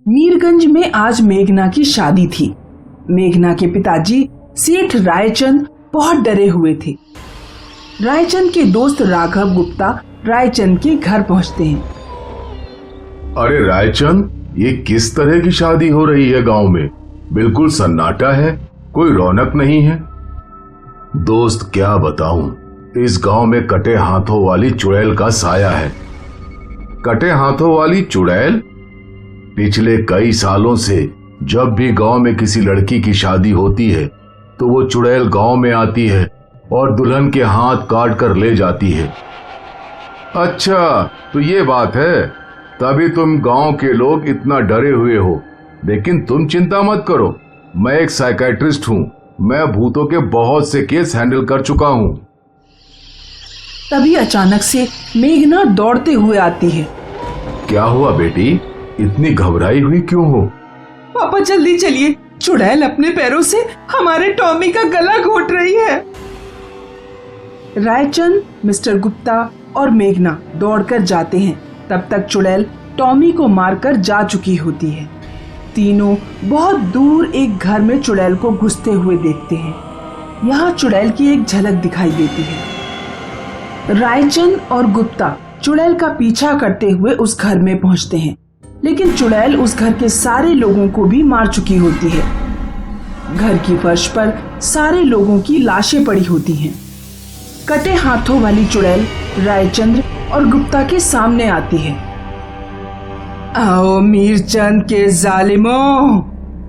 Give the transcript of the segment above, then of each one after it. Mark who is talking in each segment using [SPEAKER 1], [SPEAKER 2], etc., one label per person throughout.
[SPEAKER 1] मीरगंज में आज मेघना की शादी थी। मेघना के पिताजी सेठ रायचंद बहुत डरे हुए थे। रायचंद के दोस्त राघव गुप्ता रायचंद के घर पहुंचते हैं।
[SPEAKER 2] अरे रायचंद, ये किस तरह की शादी हो रही है गांव में? बिल्कुल सन्नाटा है, कोई रौनक नहीं है। दोस्त क्या बताऊं, इस गांव में कटे हाथों वाली चुड़ैल का साया है। कटे हाथों वाली चुड़ैल? पिछले कई सालों से जब भी गांव में किसी लड़की की शादी होती है तो वो चुड़ैल गांव में आती है और दुल्हन के हाथ काट कर ले जाती है। अच्छा, तो ये बात है, तभी तुम गांव के लोग इतना डरे हुए हो। लेकिन तुम चिंता मत करो, मैं एक साइकियाट्रिस्ट हूं। मैं भूतों के बहुत से केस हैंडल कर चुका हूं।
[SPEAKER 1] तभी अचानक से मेघना दौड़ते हुए आती है।
[SPEAKER 2] क्या हुआ बेटी, इतनी घबराई हुई क्यों हो?
[SPEAKER 1] पापा जल्दी चलिए, चुड़ैल अपने पैरों से हमारे टॉमी का गला घोट रही है। रायचंद, मिस्टर गुप्ता और मेघना दौड़कर जाते हैं। तब तक चुड़ैल टॉमी को मारकर जा चुकी होती है। तीनों बहुत दूर एक घर में चुड़ैल को घुसते हुए देखते हैं। यहाँ चुड़ैल की एक झलक दिखाई देती है। रायचंद और गुप्ता चुड़ैल का पीछा करते हुए उस घर में पहुंचते हैं, लेकिन चुड़ैल उस घर के सारे लोगों को भी मार चुकी होती है। घर की फर्श पर सारे लोगों की लाशें पड़ी होती हैं। कटे हाथों वाली चुड़ैल रायचंद्र और गुप्ता के सामने आती है। आओ मीरचंद के जालिमों,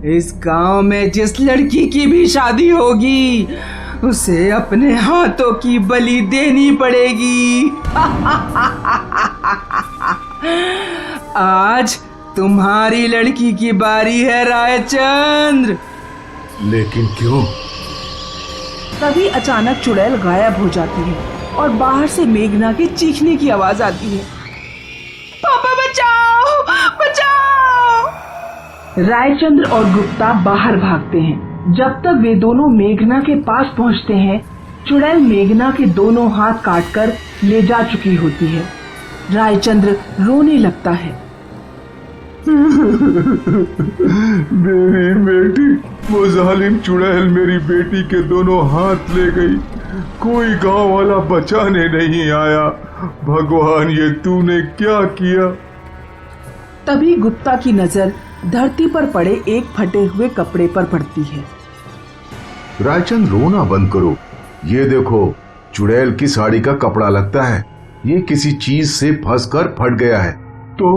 [SPEAKER 1] इस गांव में जिस लड़की की भी शादी होगी उसे अपने हाथों की बलि देनी पड़ेगी। आज तुम्हारी लड़की की बारी है रायचंद्र।
[SPEAKER 2] लेकिन क्यों?
[SPEAKER 1] तभी अचानक चुड़ैल गायब हो जाती है और बाहर से मेघना के चीखने की आवाज आती है। पापा बचाओ, बचाओ! रायचंद्र और गुप्ता बाहर भागते हैं। जब तक वे दोनों मेघना के पास पहुंचते हैं, चुड़ैल मेघना के दोनों हाथ काटकर ले जा चुकी होती है। रायचंद्र रोने लगता है।
[SPEAKER 2] मेरी बेटी, वो जालिम चुड़ैल मेरी बेटी के दोनों हाथ ले गई। कोई गांव वाला बचाने नहीं आया। भगवान, ये तूने क्या किया?
[SPEAKER 1] तभी गुप्ता की नजर धरती पर पड़े एक फटे हुए कपड़े पर पड़ती है।
[SPEAKER 2] रायचंद, रोना बंद करो। ये देखो, चुड़ैल की साड़ी का कपड़ा लगता है। ये किसी चीज से फंसकर फट गया है। तो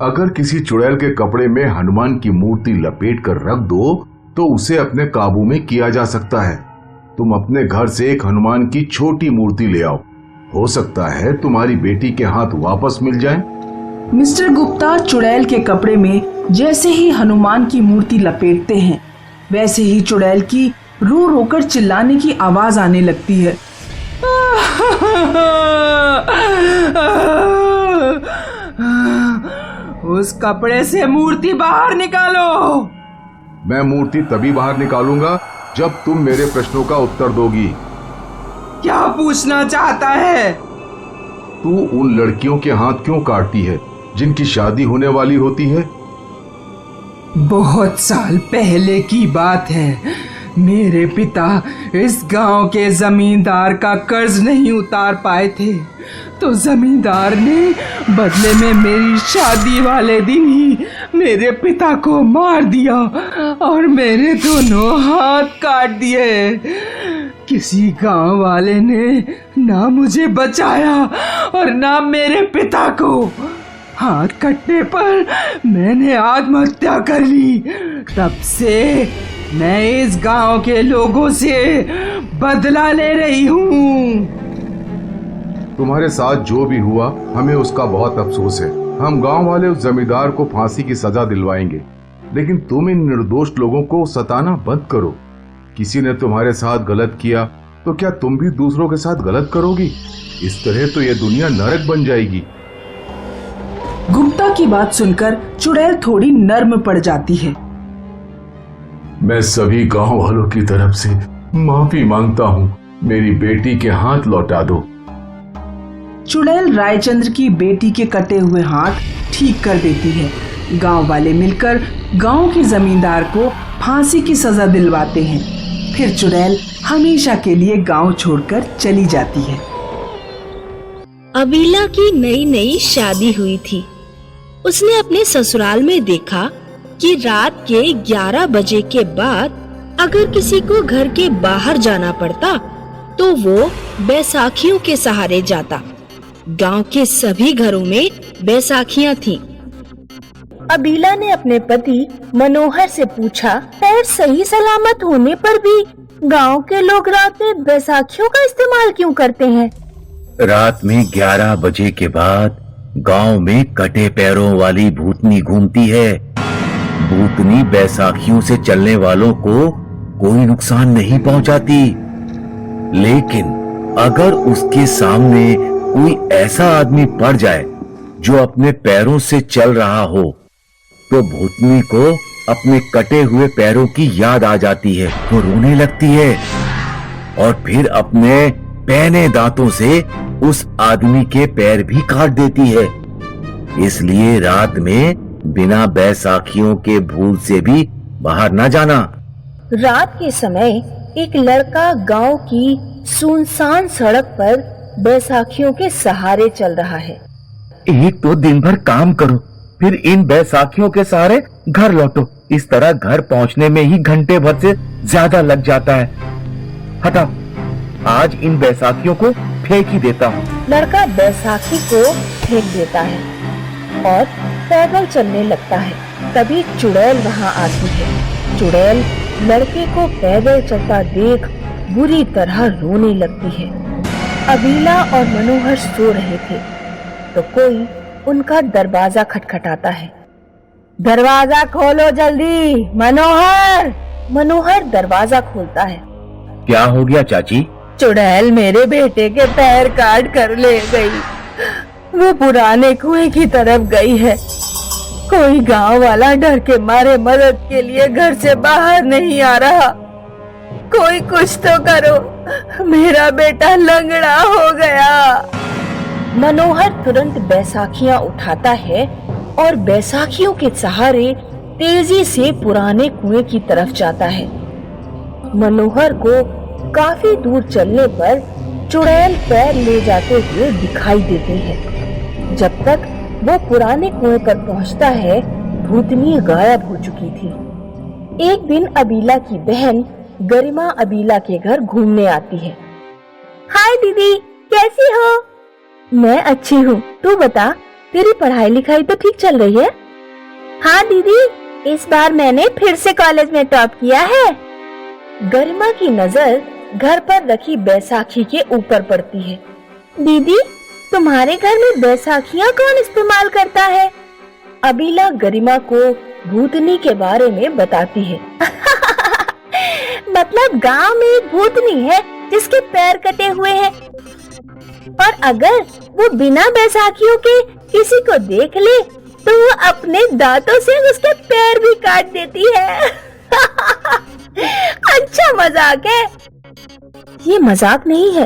[SPEAKER 2] अगर किसी चुड़ैल के कपड़े में हनुमान की मूर्ति लपेट कर रख दो तो उसे अपने काबू में किया जा सकता है। तुम अपने घर से एक हनुमान की छोटी मूर्ति ले आओ, हो सकता है तुम्हारी बेटी के हाथ वापस मिल जाए।
[SPEAKER 1] मिस्टर गुप्ता चुड़ैल के कपड़े में जैसे ही हनुमान की मूर्ति लपेटते हैं, वैसे ही चुड़ैल की रो रोकर चिल्लाने की आवाज आने लगती है। उस कपड़े से मूर्ति बाहर निकालो।
[SPEAKER 2] मैं मूर्ति तभी बाहर निकालूंगा जब तुम मेरे प्रश्नों का उत्तर दोगी।
[SPEAKER 1] क्या पूछना चाहता है?
[SPEAKER 2] तू उन लड़कियों के हाथ क्यों काटती है जिनकी शादी होने वाली होती है?
[SPEAKER 1] बहुत साल पहले की बात है। मेरे पिता इस गांव के जमींदार का कर्ज नहीं उतार पाए थे, तो जमींदार ने बदले में मेरी शादी वाले दिन ही मेरे पिता को मार दिया और मेरे दोनों हाथ काट दिए। किसी गांव वाले ने ना मुझे बचाया और ना मेरे पिता को। हाथ कटने पर मैंने आत्महत्या कर ली। तब से मैं इस गांव के लोगों से बदला ले रही हूँ।
[SPEAKER 2] तुम्हारे साथ जो भी हुआ, हमें उसका बहुत अफसोस है। हम गांव वाले उस जमींदार को फांसी की सजा दिलवाएंगे, लेकिन तुम इन निर्दोष लोगों को सताना बंद करो। किसी ने तुम्हारे साथ गलत किया तो क्या तुम भी दूसरों के साथ गलत करोगी? इस तरह तो यह दुनिया नरक बन जाएगी।
[SPEAKER 1] गुप्ता की बात सुनकर चुड़ैल थोड़ी नर्म पड़ जाती है।
[SPEAKER 2] मैं सभी गांव वालों की तरफ से माफी मांगता हूँ। मेरी बेटी के हाथ लौटा दो।
[SPEAKER 1] चुड़ैल रायचंद्र की बेटी के कटे हुए हाथ ठीक कर देती है। गांव वाले मिलकर गांव के जमींदार को फांसी की सजा दिलवाते हैं। फिर चुड़ैल हमेशा के लिए गांव छोड़कर चली जाती है।
[SPEAKER 3] अबीला की नई नई शादी हुई थी। उसने अपने ससुराल में देखा कि रात के 11 बजे के बाद अगर किसी को घर के बाहर जाना पड़ता तो वो बैसाखियों के सहारे जाता। गांव के सभी घरों में बैसाखियां थीं। अबीला ने अपने पति मनोहर से पूछा, पैर सही सलामत होने पर भी गांव के लोग रात में बैसाखियों का इस्तेमाल क्यों करते हैं?
[SPEAKER 4] रात में 11 बजे के बाद गांव में कटे पैरों वाली भूतनी घूमती है। भूतनी बैसाखियों से चलने वालों को कोई नुकसान नहीं पहुंचाती, लेकिन अगर उसके सामने कोई ऐसा आदमी पड़ जाए जो अपने पैरों से चल रहा हो तो भूतनी को अपने कटे हुए पैरों की याद आ जाती है। वो रोने लगती है और फिर अपने पैने दांतों से उस आदमी के पैर भी काट देती है। इसलिए रात में बिना बैसाखियों के भूत से भी बाहर न जाना।
[SPEAKER 3] रात के समय एक लड़का गांव की सुनसान सड़क पर बैसाखियों के सहारे चल रहा है।
[SPEAKER 4] एक तो दिन भर काम करो, फिर इन बैसाखियों के सहारे घर लौटो। इस तरह घर पहुंचने में ही घंटे भर से ज्यादा लग जाता है। हटाओ, आज इन बैसाखियों को फेंक ही देता हूँ।
[SPEAKER 3] लड़का बैसाखी को फेंक देता है और पैदल चलने लगता है। तभी चुड़ैल वहाँ आती है। चुड़ैल लड़के को पैदल चलता देख बुरी तरह रोने लगती है। अबीला और मनोहर सो रहे थे तो कोई उनका दरवाजा खटखटाता है। दरवाजा खोलो जल्दी, मनोहर। मनोहर दरवाजा खोलता है।
[SPEAKER 4] क्या हो गया चाची?
[SPEAKER 3] चुड़ैल मेरे बेटे के पैर काट कर ले गई। वो पुराने कुएं की तरफ गई है। कोई गांव वाला डर के मारे मदद के लिए घर से बाहर नहीं आ रहा। कोई कुछ तो करो, मेरा बेटा लंगड़ा हो गया। मनोहर तुरंत बैसाखियां उठाता है और बैसाखियों के सहारे तेजी से पुराने कुएं की तरफ जाता है। मनोहर को काफी दूर चलने पर चुड़ैल पैर ले जाते हुए दिखाई देती है। जब तक वो पुराने कुएं पर पहुंचता है, भूतनी गायब हो चुकी थी। एक दिन अबीला की बहन गरिमा अबीला के घर घूमने आती है। हाय दीदी, कैसी हो? मैं अच्छी हूँ, तू बता, तेरी पढ़ाई लिखाई तो ठीक चल रही है? हाँ दीदी, इस बार मैंने फिर से कॉलेज में टॉप किया है। गरिमा की नजर घर पर रखी बैसाखी के ऊपर पड़ती है। दीदी, तुम्हारे घर में बैसाखियाँ कौन इस्तेमाल करता है? अबीला गरिमा को भूतनी के बारे में बताती है। मतलब गांव में एक भूतनी है जिसके पैर कटे हुए हैं, और अगर वो बिना बैसाखियों के किसी को देख ले तो वो अपने दांतों से उसके पैर भी काट देती है। अच्छा मजाक है। ये मजाक नहीं है।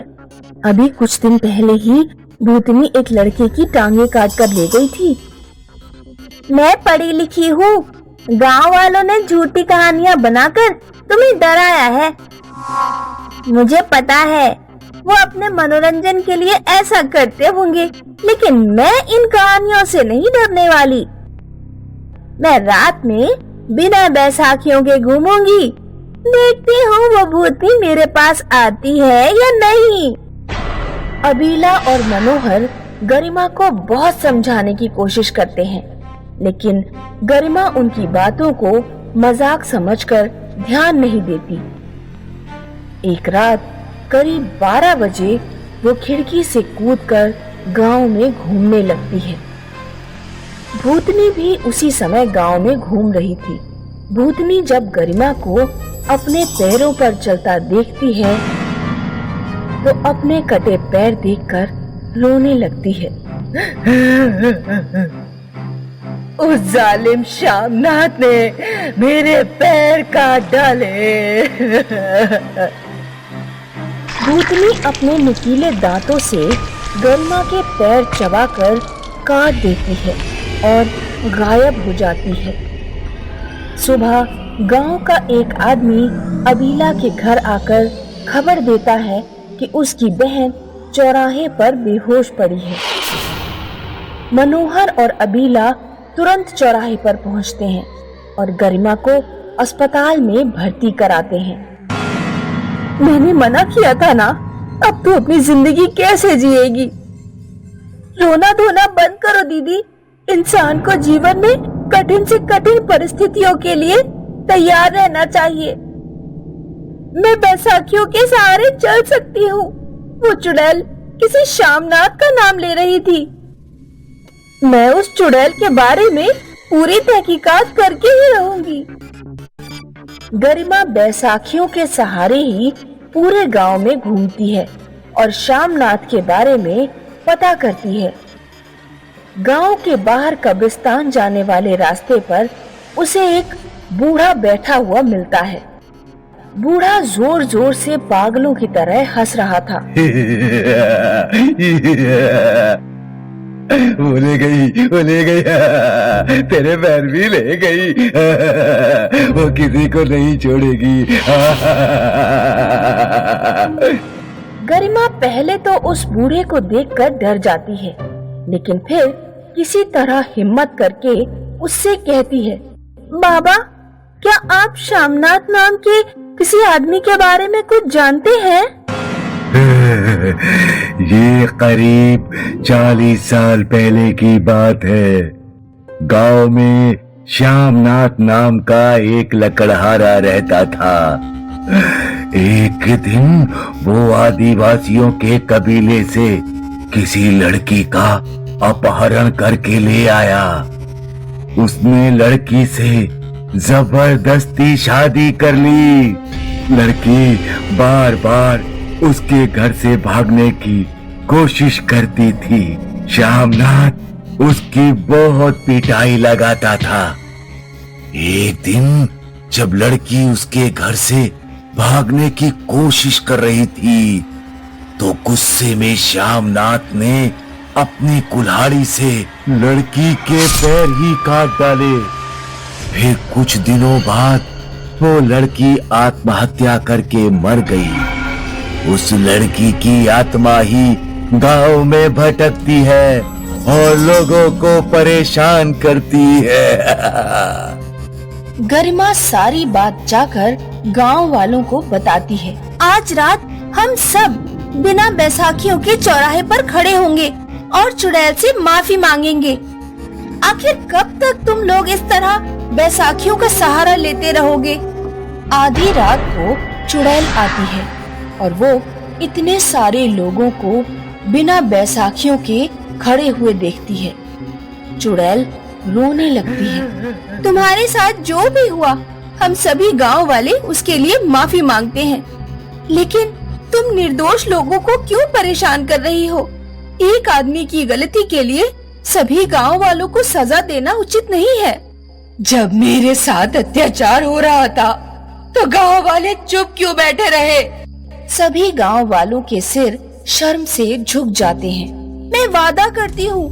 [SPEAKER 3] अभी कुछ दिन पहले ही भूतनी एक लड़के की टांगे काट कर ले गई थी। मैं पढ़ी लिखी हूँ। गांव वालों ने झूठी कहानियाँ बनाकर तुम्हें डराया है। मुझे पता है वो अपने मनोरंजन के लिए ऐसा करते होंगे, लेकिन मैं इन कहानियों से नहीं डरने वाली। मैं रात में बिना बैसाखियों के घूमूंगी। देखती हूँ वो भूतनी मेरे पास आती है या नहीं। अबीला और मनोहर गरिमा को बहुत समझाने की कोशिश करते हैं, लेकिन गरिमा उनकी बातों को मजाक समझकर ध्यान नहीं देती। एक रात करीब 12 बजे वो खिड़की से कूदकर गांव में घूमने लगती है। भूतनी भी उसी समय गांव में घूम रही थी। भूतनी जब गरिमा को अपने पैरों पर चलता देखती है तो अपने कटे पैर देखकर रोने लगती है। उस जालिम शामनाथ ने मेरे पैर काट डाले। भूतनी अपने नुकीले दांतों से गरिमा के पैर चबाकर काट देती है और गायब हो जाती है। सुबह गांव का एक आदमी अबीला के घर आकर खबर देता है कि उसकी बहन चौराहे पर बेहोश पड़ी है। मनोहर और अबीला तुरंत चौराहे पर पहुंचते हैं और गरिमा को अस्पताल में भर्ती कराते हैं। मैंने मना किया था ना, अब तू अपनी जिंदगी कैसे जिएगी? रोना धोना बंद करो दीदी। इंसान को जीवन में कठिन से कठिन परिस्थितियों के लिए तैयार रहना चाहिए। मैं बैसाखियों के सहारे चल सकती हूँ। वो चुड़ैल किसी शामनाथ का नाम ले रही थी। मैं उस चुड़ैल के बारे में पूरी तहकीकात करके ही रहूंगी। गरिमा बैसाखियों के सहारे ही पूरे गांव में घूमती है और शामनाथ के बारे में पता करती है। गांव के बाहर कब्रिस्तान जाने वाले रास्ते पर उसे एक बूढ़ा बैठा हुआ मिलता है। बूढ़ा जोर जोर से पागलों की तरह हंस रहा था।
[SPEAKER 4] वो ले गई तेरे पैर भी ले गई। वो किसी को नहीं छोड़ेगी।
[SPEAKER 3] गरिमा पहले तो उस बूढ़े को देखकर डर जाती है, लेकिन फिर किसी तरह हिम्मत करके उससे कहती है, बाबा, क्या आप शामनाथ नाम के किसी आदमी के बारे में कुछ जानते हैं?
[SPEAKER 4] ये करीब 40 साल पहले की बात है। गांव में श्यामनाथ नाम का एक लकड़हारा रहता था। एक दिन वो आदिवासियों के कबीले से किसी लड़की का अपहरण करके ले आया। उसने लड़की से जबरदस्ती शादी कर ली। लड़की बार बार उसके घर से भागने की कोशिश करती थी। श्यामनाथ उसकी बहुत पिटाई लगाता था। एक दिन जब लड़की उसके घर से भागने की कोशिश कर रही थी, तो गुस्से में श्यामनाथ ने अपनी कुल्हाड़ी से लड़की के पैर ही काट डाले। फिर कुछ दिनों बाद वो लड़की आत्महत्या करके मर गई। उस लड़की की आत्मा ही गांव में भटकती है और लोगों को परेशान करती है।
[SPEAKER 3] गरिमा सारी बात जाकर गांव वालों को बताती है। आज रात हम सब बिना बैसाखियों के चौराहे पर खड़े होंगे और चुड़ैल से माफी मांगेंगे। आखिर कब तक तुम लोग इस तरह बैसाखियों का सहारा लेते रहोगे? आधी रात को चुड़ैल आती है और वो इतने सारे लोगों को बिना बैसाखियों के खड़े हुए देखती है। चुड़ैल रोने लगती है। तुम्हारे साथ जो भी हुआ, हम सभी गांव वाले उसके लिए माफी मांगते हैं, लेकिन तुम निर्दोष लोगों को क्यों परेशान कर रही हो? एक आदमी की गलती के लिए सभी गांव वालों को सजा देना उचित नहीं है। जब मेरे साथ अत्याचार हो रहा था तो गांव वाले चुप क्यों बैठे रहे? सभी गांव वालों के सिर शर्म से झुक जाते हैं। मैं वादा करती हूँ,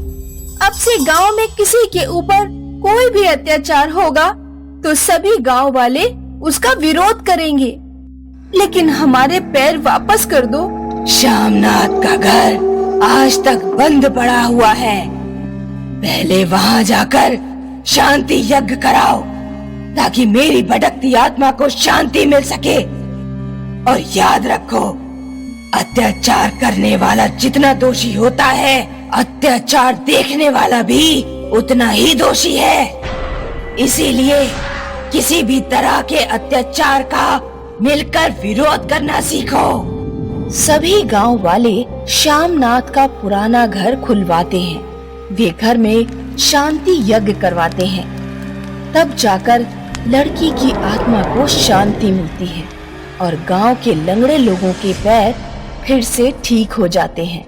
[SPEAKER 3] अब से गांव में किसी के ऊपर कोई भी अत्याचार होगा तो सभी गांव वाले उसका विरोध करेंगे, लेकिन हमारे पैर वापस कर दो। श्यामनाथ का घर आज तक बंद पड़ा हुआ है। पहले वहाँ जाकर शांति यज्ञ कराओ ताकि मेरी भटकती आत्मा को शांति मिल सके। और याद रखो, अत्याचार करने वाला जितना दोषी होता है, अत्याचार देखने वाला भी उतना ही दोषी है। इसीलिए किसी भी तरह के अत्याचार का मिलकर विरोध करना सीखो। सभी गांव वाले श्यामनाथ का पुराना घर खुलवाते हैं। वे घर में शांति यज्ञ करवाते हैं। तब जाकर लड़की की आत्मा को शांति मिलती है और गांव के लंगड़े लोगों के पैर फिर से ठीक हो जाते हैं।